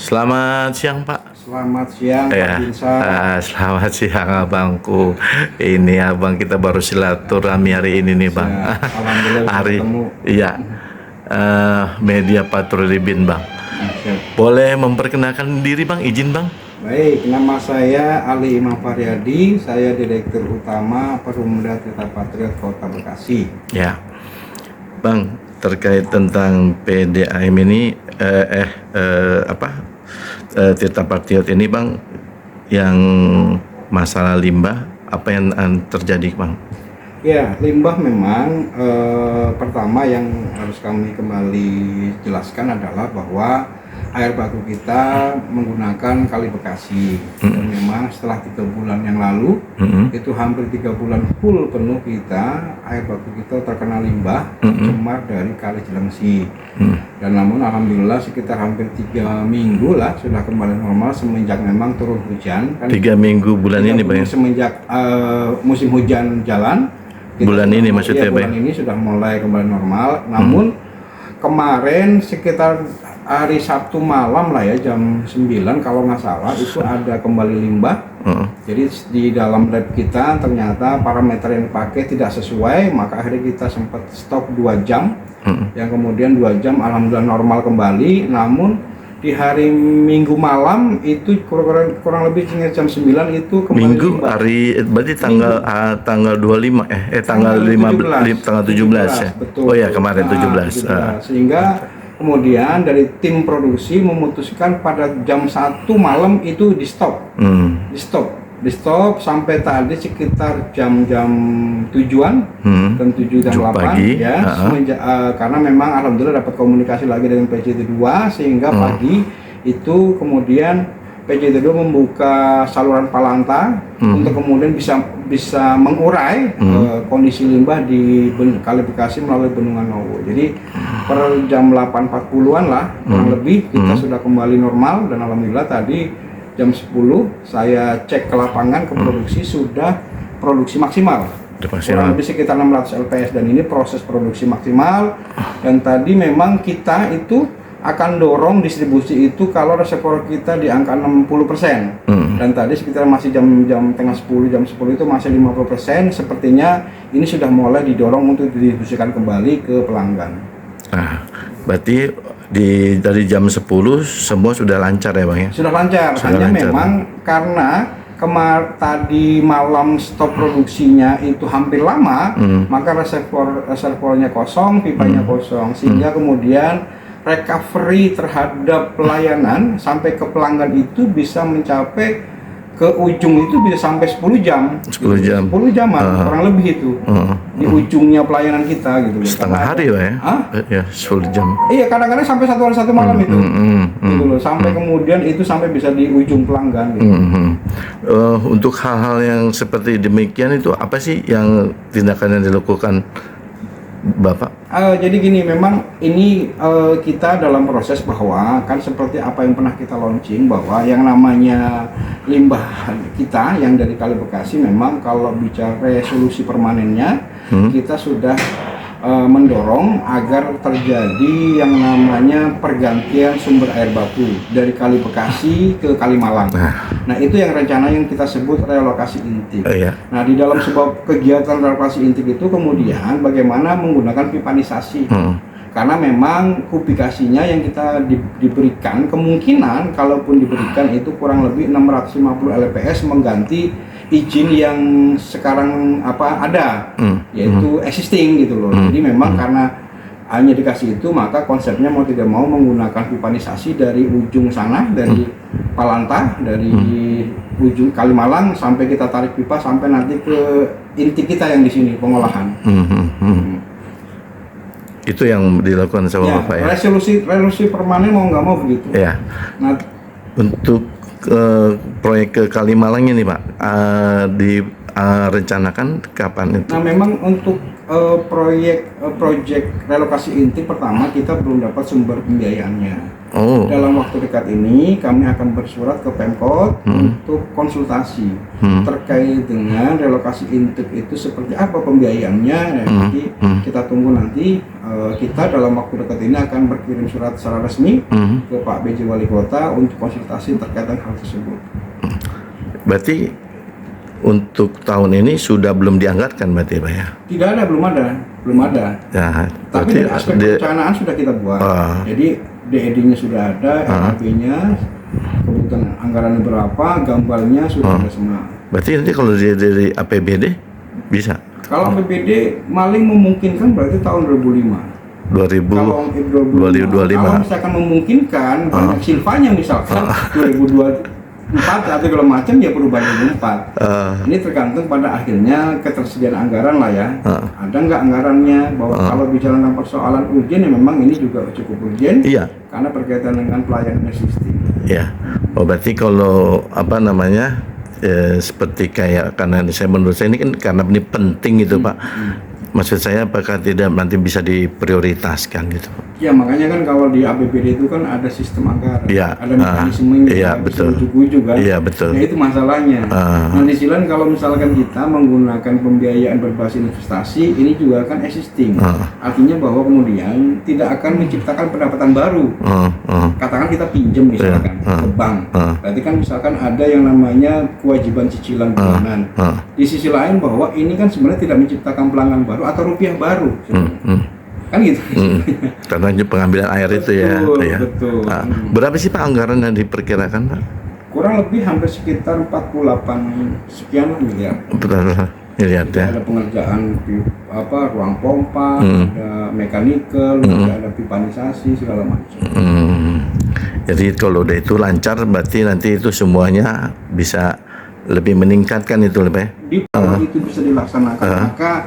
Selamat siang Pak. Selamat siang Pak Ya, Binsar. selamat siang abangku. Ini abang kita baru silaturahmi hari ini nih bang. Alhamdulillah bisa Hari, ketemu. iya. Media Patroli Bin bang. Siap. Boleh memperkenalkan diri bang, izin bang. Baik, nama saya Ali Imam Faryadi, saya Direktur Utama Perumda Tirta Patriot Kota Bekasi. Ya, bang, terkait tentang PDAM ini, Tirta Patriot ini bang, yang masalah limbah, apa yang terjadi bang? Ya, limbah memang pertama yang harus kami kembali jelaskan adalah bahwa air baku kita menggunakan Kali Bekasi. Dan memang setelah 3 bulan yang lalu, itu hampir 3 bulan full penuh kita, air baku kita terkena limbah tercemar dari Kali Cilengsi. Dan namun alhamdulillah sekitar hampir 3 minggu lah sudah kembali normal semenjak memang turun hujan. 3 minggu bulan ini bang? Semenjak musim hujan jalan. Bulan ini maksudnya bulan ini sudah mulai kembali normal. Namun kemarin sekitar hari Sabtu malam lah ya, jam 9 kalau nggak salah, itu ada kembali limbah. Jadi di dalam lab kita ternyata parameter yang dipakai tidak sesuai, maka akhirnya kita sempat stop 2 jam. Yang kemudian 2 jam alhamdulillah normal kembali. Namun di hari Minggu malam itu kurang lebih jam 9 itu kembali Minggu limbah. hari berarti tanggal 25 tanggal 15 tanggal 17 ya. Betul. Oh ya, kemarin 17. Sehingga kemudian dari tim produksi memutuskan pada jam 1 malam itu di stop. Di stop sampai tadi sekitar jam-jam 7-an, jam 7 dan 8 pagi. Ya. Karena memang alhamdulillah dapat komunikasi lagi dengan PJT2 sehingga pagi itu kemudian PJT2 membuka saluran Palanta untuk kemudian bisa mengurai kondisi limbah di Kali Bekasi melalui Bendungan Nowo. Jadi per jam 8.40-an lah kurang lebih kita sudah kembali normal, dan alhamdulillah tadi jam 10 saya cek ke lapangan ke produksi sudah produksi maksimal. Kurang lebih sekitar 600 LPS, dan ini proses produksi maksimal. Dan tadi memang kita itu akan dorong distribusi itu kalau reservoir kita di angka 60%. Dan tadi sekitar masih jam tengah 10, jam 10 itu masih 50%. Sepertinya ini sudah mulai didorong untuk didistribusikan kembali ke pelanggan. Nah, berarti dari jam 10 semua sudah lancar ya bang ya? Sudah lancar. Hanya memang karena tadi malam stop produksinya itu hampir lama, maka reservoirnya kosong, pipanya kosong, sehingga kemudian recovery terhadap pelayanan sampai ke pelanggan itu bisa mencapai ke ujung itu bisa sampai 10 jam. 10 jaman, kurang lebih itu. Di ujungnya pelayanan kita gitu. Setengah hari lah ya? Ya, 10 jam. Iya, kadang-kadang sampai 1 hari 1 malam itu. Gitu loh, sampai kemudian itu sampai bisa di ujung pelanggan gitu. Untuk hal-hal yang seperti demikian itu apa sih yang tindakan yang dilakukan Bapak? Jadi gini, memang ini kita dalam proses bahwa kan seperti apa yang pernah kita launching, bahwa yang namanya limbah kita yang dari Kali Bekasi memang kalau bicara resolusi permanennya kita sudah mendorong agar terjadi yang namanya pergantian sumber air baku dari Kali Bekasi ke Kalimalang. Nah itu yang rencana yang kita sebut relokasi intik. Nah di dalam sebuah kegiatan relokasi intik itu kemudian bagaimana menggunakan pipanisasi. Karena memang kubikasinya yang kita diberikan, kemungkinan kalaupun diberikan itu kurang lebih 650 LPS mengganti izin yang sekarang ada, yaitu existing gitu loh. Jadi memang karena hanya dikasih itu, maka konsepnya mau tidak mau menggunakan pipanisasi dari ujung sana, dari Palanta, dari ujung Kalimalang sampai kita tarik pipa sampai nanti ke inti kita yang di sini pengolahan. Itu yang dilakukan sama Bapak ya? Resolusi permanen mau nggak mau begitu. Ya. Nah, untuk proyek ke Kalimalang ini Pak, direncanakan kapan itu? Nah memang untuk proyek relokasi inti pertama kita belum dapat sumber pembiayaannya. Oh. Dalam waktu dekat ini kami akan bersurat ke Pemkot untuk konsultasi terkait dengan relokasi inti itu seperti apa pembiayaannya. Nanti kita tunggu nanti kita dalam waktu dekat ini akan berkirim surat secara resmi ke Pak BJ Wali Kota untuk konsultasi terkait dengan hal tersebut. Berarti untuk tahun ini sudah belum dianggarkan berarti Pak ya? Tidak ada, belum ada. Ya, Tapi dari aspek perencanaan sudah kita buat. Jadi DED-nya sudah ada, RAP-nya, kebutuhan anggarannya berapa, gambarnya sudah ada semua. Berarti nanti kalau dari APBD bisa? Kalau APBD maling memungkinkan berarti tahun 2005. 2025. Kalau misalkan memungkinkan, banyak silvanya misalkan 2024 atau segala macam ya perubahan 2024. Ini tergantung pada akhirnya ketersediaan anggaran lah ya. Ada nggak anggarannya? Bahwa kalau bicara tentang persoalan urgen ya memang ini juga cukup urgen. Iya. Karena berkaitan dengan pelayanan sistem. Ya. Oh berarti kalau apa namanya seperti kayak karena menurut saya ini kan karena ini penting gitu Pak. Maksud saya apakah tidak nanti bisa diprioritaskan gitu? Ya makanya kan kalau di APBD itu kan ada sistem anggaran, ya, ada mekanismenya, iya, betul. Juga. Iya betul. Ya itu masalahnya. Nah di sisi lain kalau misalkan kita menggunakan pembiayaan berbasis investasi, ini juga kan existing. Artinya bahwa kemudian tidak akan menciptakan pendapatan baru. Katakan kita pinjam misalkan ke bank, berarti kan misalkan ada yang namanya kewajiban cicilan bulanan. Di sisi lain bahwa ini kan sebenarnya tidak menciptakan pelanggan baru atau rupiah baru. Kan gitu. Karena pengambilan air itu ya. Betul. Berapa sih Pak anggaran yang diperkirakan Pak? Kurang lebih hampir sekitar 48 sekian miliar. Miliar ya. Ada pengerjaan ruang pompa, ada mechanical, ada pipanisasi segala macam. Jadi kalau udah itu lancar berarti nanti itu semuanya bisa lebih meningkatkan itu lebih. Kalau itu bisa dilaksanakan maka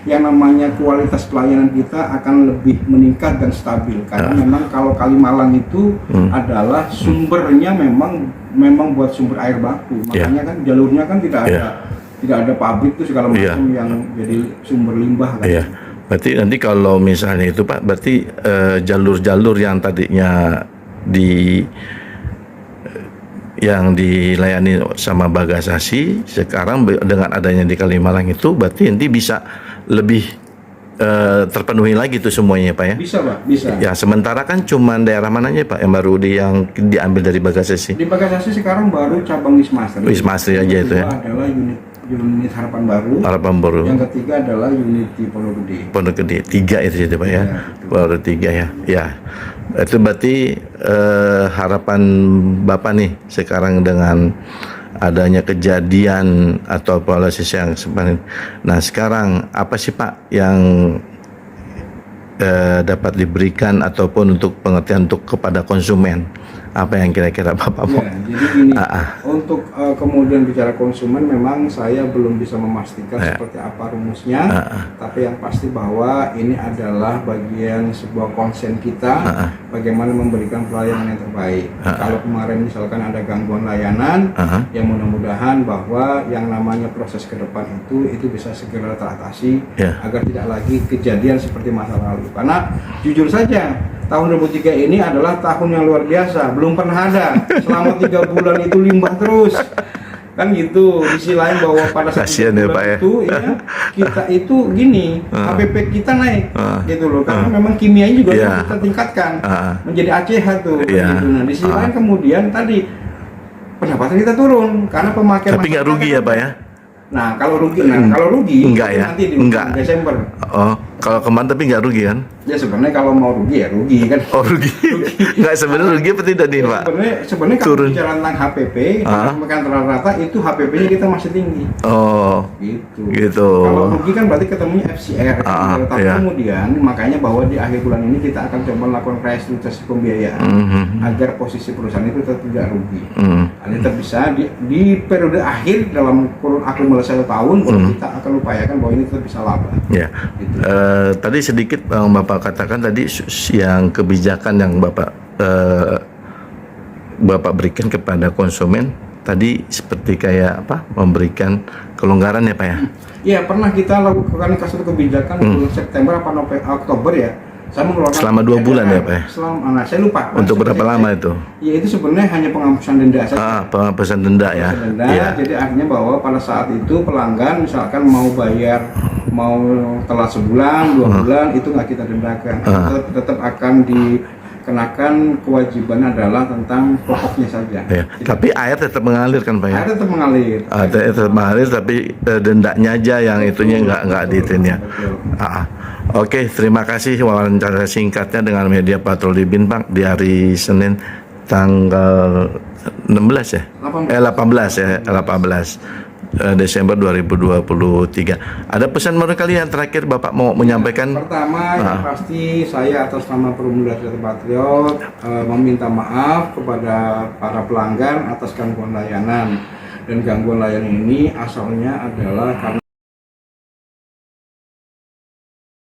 yang namanya kualitas pelayanan kita akan lebih meningkat dan stabil karena memang kalau Kalimalang itu adalah sumbernya memang buat sumber air baku, makanya kan jalurnya kan tidak ada pabrik itu segala macam yang jadi sumber limbah kan. Berarti nanti kalau misalnya itu Pak berarti jalur-jalur yang tadinya yang dilayani sama Bagasasi sekarang dengan adanya di Kalimalang itu berarti nanti bisa lebih terpenuhi lagi tuh semuanya Pak ya? Bisa Pak, bisa. Ya sementara kan cuma daerah mananya Pak yang baru yang diambil dari Bagasasi? Di Bagasasi sekarang baru cabang Wisma Asri. Wisma Asri aja itu ya? Adalah unit Harapan Baru. Harapan Baru. Yang ketiga adalah unit di Pondok Gede. Pondok Gede, 3 itu Pak ya? Baru 3 ya? Ya. Itu berarti harapan Bapak nih sekarang dengan adanya kejadian atau polisis yang sebenarnya. Nah sekarang apa sih Pak yang dapat diberikan ataupun untuk pengertian untuk kepada konsumen? Apa yang kira-kira Bapak mau? Jadi gini, untuk kemudian bicara konsumen memang saya belum bisa memastikan seperti apa rumusnya, tapi yang pasti bahwa ini adalah bagian sebuah konsen kita bagaimana memberikan pelayanan yang terbaik. Kalau kemarin misalkan ada gangguan layanan, yang mudah-mudahan bahwa yang namanya proses ke depan itu bisa segera teratasi agar tidak lagi kejadian seperti masa lalu. Karena jujur saja tahun 2003 ini adalah tahun yang luar biasa, belum pernah ada selama 3 bulan itu limbah terus kan gitu. Di sisi lain bahwa pada saat bulan itu kita itu gini HPP kita naik gitu loh, karena memang kimianya juga kita tingkatkan menjadi ACH tuh gitu. Nah di sisi lain kemudian tadi pendapatan kita turun karena pemakaian. Tapi nggak rugi ya Pak ya? Nah kalau rugi enggak ya? Nanti di Desember. Oh, kalau kemarin tapi nggak rugi kan? Ya sebenarnya kalau mau rugi ya rugi kan. Oh rugi. Nggak sebenarnya rugi apa tidak nih Pak? Sebenarnya kalau bicara tentang HPP, kan rata-rata itu HPP-nya kita masih tinggi. Oh. Gitu. Kalau rugi kan berarti ketemunya FCR. Tapi kemudian makanya bahwa di akhir bulan ini kita akan coba melakukan restrukturisasi pembiayaan agar posisi perusahaan itu tetap tidak rugi. Tetap bisa di periode akhir dalam kurun akumulasi 1 tahun kita akan upayakan bahwa ini tetap bisa laba. Ya. Gitu. Tadi sedikit Bapak katakan tadi yang kebijakan yang Bapak berikan kepada konsumen tadi seperti kayak apa memberikan kelonggaran ya Pak ya. Iya, pernah kita lakukan satu kebijakan bulan September apa Oktober ya. Saya mengeluarkan Selama 2 bulan ya Pak ya? Saya lupa. Untuk berapa lama itu? Ya itu sebenarnya hanya penghapusan denda saja. Penghapusan denda ya. Penghapusan denda, Iya. jadi artinya bahwa pada saat itu pelanggan misalkan mau bayar, mau telat sebulan, 2 bulan, itu nggak kita dendakan. Tetap akan dikenakan, kewajiban adalah tentang pokoknya saja. Ya. Tapi air tetap mengalir kan Pak ya? Air tetap mengalir. Air tetap mengalir tapi dendanya aja yang itunya nggak diitin ya. Betul. Oke, terima kasih wawancara singkatnya dengan media Patroli BIN Pak di hari Senin tanggal 16 ya? 18 ya, 18 Desember 2023. Ada pesan barangkali yang terakhir Bapak mau menyampaikan? Pertama, yang pasti saya atas nama Perumda Kereta Patriot meminta maaf kepada para pelanggan atas gangguan layanan. Dan gangguan layanan ini asalnya adalah karena